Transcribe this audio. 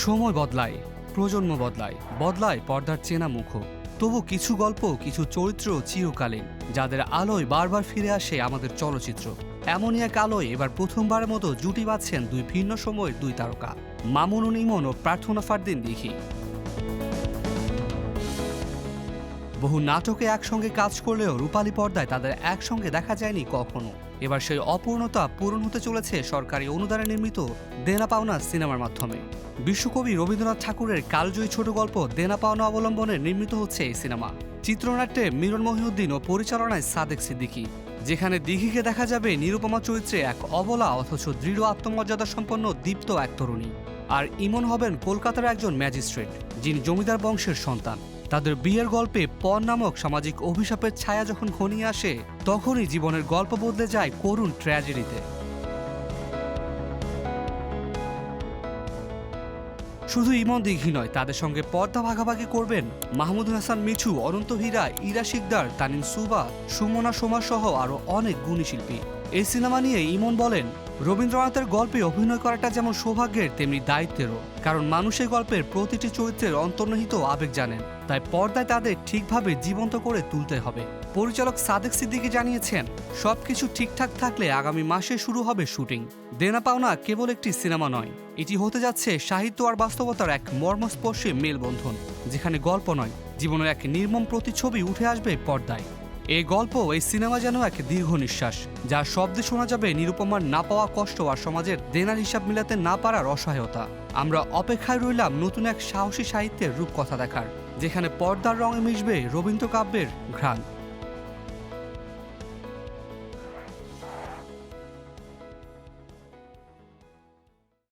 সময় বদলায়, প্রজন্ম বদলায়, বদলায় পর্দার চেনা মুখও। তবু কিছু গল্প, কিছু চরিত্র চিরকালীন, যাদের আলোয় বারবার ফিরে আসে আমাদের চলচ্চিত্র। এমনই এক আলোয় এবার প্রথমবারের মতো জুটি বাঁধছেন দুই ভিন্ন সময়ের দুই তারকা, মামুন ইমন ও প্রার্থনা ফারদিন দিঘি। বহু নাটকে একসঙ্গে কাজ করলেও রূপালী পর্দায় তাদের একসঙ্গে দেখা যায়নি কখনো। এবার সেই অপূর্ণতা পূরণ হতে চলেছে সরকারি অনুদানে নির্মিত দেনা পাওনা সিনেমার মাধ্যমে। বিশ্বকবি রবীন্দ্রনাথ ঠাকুরের কালজয়ী ছোট গল্প দেনা পাওনা অবলম্বনে নির্মিত হচ্ছে এই সিনেমা। চিত্রনাট্যে মিরন মহিউদ্দিন ও পরিচালনায় সাদেক সিদ্দিকী। যেখানে দিঘিকে দেখা যাবে নিরুপমা চরিত্রে এক অবলা অথচ দৃঢ় আত্মমর্যাদা সম্পন্ন দীপ্ত এক তরুণী। আর ইমন হবেন কলকাতার একজন ম্যাজিস্ট্রেট, যিনি জমিদার বংশের সন্তান। তাদের বিয়ের গল্পে পণ নামক সামাজিক অভিশাপের ছায়া যখন ঘনিয়ে আসে, তখনই জীবনের গল্প বদলে যায় করুণ ট্র্যাজেডিতে। শুধু ইমন দিঘি নয়, তাদের সঙ্গে পর্দা ভাগাভাগি করবেন মাহমুদুল হাসান মিঠু, অনন্ত হীরা, ইরা শিকদার, তানিম সুবা, সুমনা সোমা সহ আরও অনেক গুণী শিল্পী। এই সিনেমা নিয়ে ইমন বলেন, রবীন্দ্রনাথের গল্পে অভিনয় করাটা যেমন সৌভাগ্যের তেমনি দায়িত্বেরও, কারণ মানুষের গল্পের প্রতিটি চরিত্রের অন্তর্নিহিত আবেগ জানেন, তাই পর্দায় তাদের ঠিকভাবে জীবন্ত করে তুলতে হবে। পরিচালক সাদেক সিদ্দিকী জানিয়েছেন, সবকিছু ঠিকঠাক থাকলে আগামী মাসে শুরু হবে শুটিং। দেনা পাওনা কেবল একটি সিনেমা নয়, এটি হতে যাচ্ছে সাহিত্য আর বাস্তবতার এক মর্মস্পর্শী মেলবন্ধন, যেখানে গল্প নয়, জীবনের এক নির্মম প্রতিচ্ছবি উঠে আসবে পর্দায়। এই গল্প, এই সিনেমা যেন এক দীর্ঘ নিঃশ্বাস, যার শব্দে শোনা যাবে নিরুপমার না পাওয়া কষ্ট আর সমাজের দেনার হিসাব মিলাতে না পারার অসহায়তা। আমরা অপেক্ষায় রইলাম নতুন এক সাহসী সাহিত্যের রূপকথা দেখার, যেখানে পর্দার রঙে মিশবে রবীন্দ্র কাব্যের ঘ্রাণ।